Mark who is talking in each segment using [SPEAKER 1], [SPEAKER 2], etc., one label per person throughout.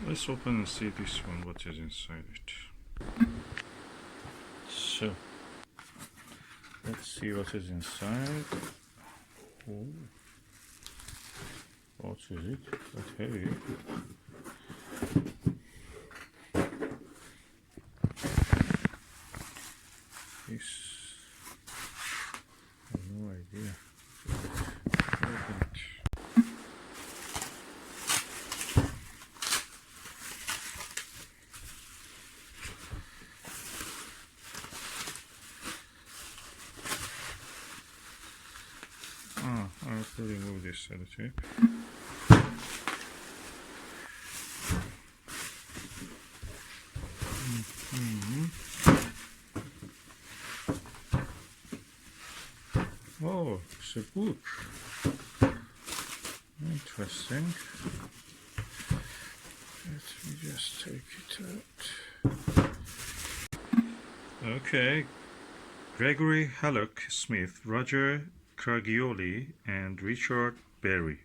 [SPEAKER 1] Let's open and see this one, what is inside it. So, let's see what is inside. Oh, what is it? That's heavy. This, I have no idea. Open it. I have to remove this sellotape. Oh, it's a book. Interesting. Let me just take it out. Okay. Gregory, Hallock, Smith, Roger Ceragioli, and Richard Berry.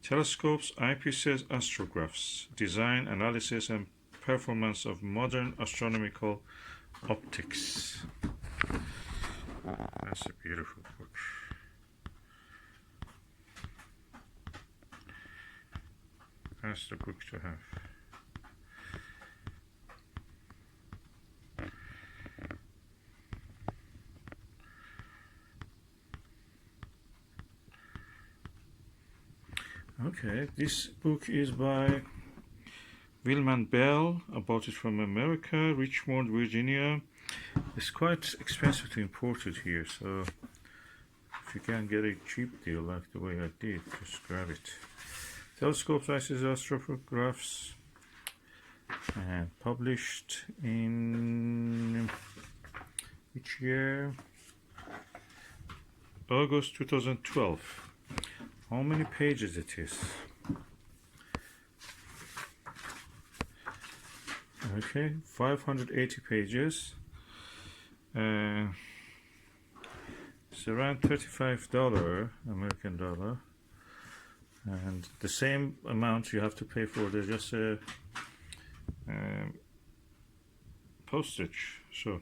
[SPEAKER 1] Telescopes, eyepieces, astrographs. Design, analysis, and performance of modern astronomical optics. That's a beautiful book. That's the book to have. Okay, this book is by Wilman Bell. I bought it from America, Richmond, Virginia. It's quite expensive to import it here, so if you can get a cheap deal like the way I did, just grab it. Telescopes, Eyepieces and Astrographs, and published in which year? August 2012. How many pages it is? Okay, 580 pages. It's around $35 American dollar, and the same amount you have to pay for the just postage. So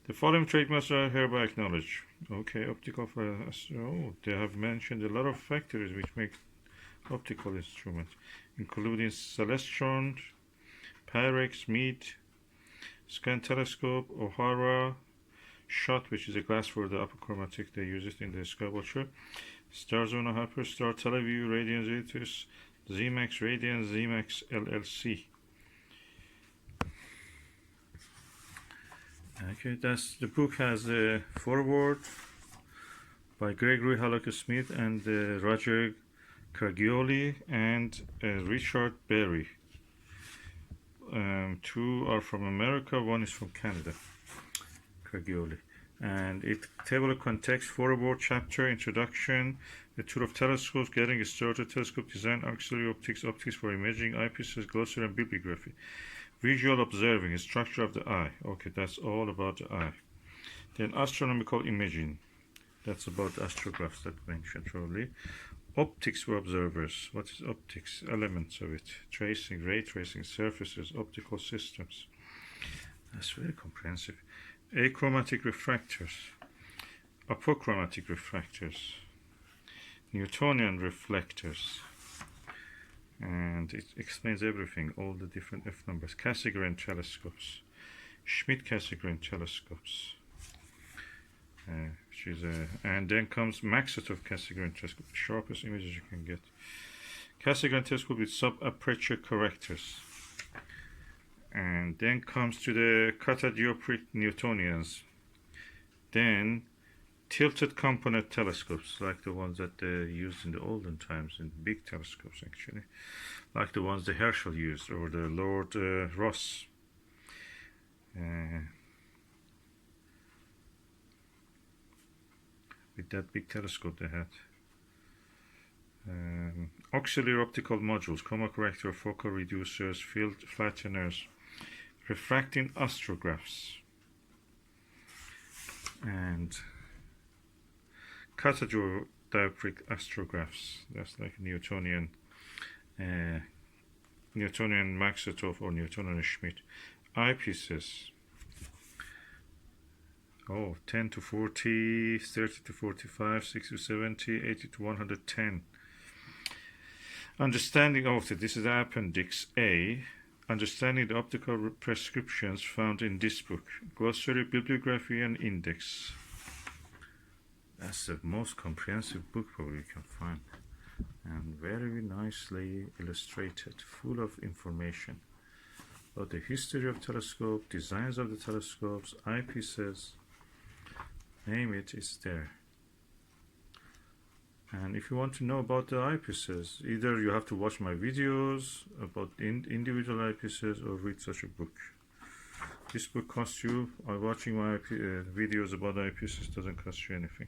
[SPEAKER 1] the following trademarks are hereby acknowledged. Okay, optical for oh, they have mentioned a lot of factors which make optical instruments, including Celestron, Pyrex, Meade, Scan Telescope, O'Hara, Shot, which is a glass for the apochromatic, they use it in the sky watcher, Starzona Hyperstar, Teleview, Radiance Aetus, ZMAX Radiance, ZMAX LLC. Okay, the book has a foreword by Gregory, Hallock, Smith, and Roger Ceragioli and Richard Berry. Two are from America, one is from Canada, Ceragioli. And it table of context, foreword, chapter, introduction, the tour of telescopes, getting started, telescope design, auxiliary optics, optics for imaging, eyepieces, glossary, and bibliography. Visual observing, structure of the eye. Okay, that's all about the eye. Then astronomical imaging. That's about astrographs that mentioned earlier. Optics for observers. What is optics? Elements of it. Tracing, ray tracing, surfaces, optical systems. That's very comprehensive. Achromatic refractors. Apochromatic refractors. Newtonian reflectors. And it explains everything, all the different F numbers. Cassegrain telescopes, Schmidt-Cassegrain telescopes, which is and then comes Maxetov Cassegrain telescope, the sharpest images you can get. Cassegrain telescope with sub-aperture correctors. And then comes to the catadioptric Newtonians. Then tilted component telescopes, like the ones that they used in the olden times, in big telescopes actually, like the ones the Herschel used, or the Lord Ross. With that big telescope they had. Auxiliary optical modules, coma corrector, focal reducers, field flatteners, refracting astrographs, and catadioptric astrographs. That's like Newtonian Newtonian Maxetov or Newtonian Schmidt. Eyepieces. Oh, 10 to 40, 30 to 45, 60 to 70, 80 to 110. Understanding of this is Appendix A. Understanding the optical prescriptions found in this book. Glossary, bibliography, and index. That's the most comprehensive book probably you can find. And very nicely illustrated, full of information about the history of telescope, designs of the telescopes, eyepieces, name it, it's there. And if you want to know about the eyepieces, either you have to watch my videos about individual eyepieces or read such a book. This book costs you, watching my videos about eyepieces doesn't cost you anything.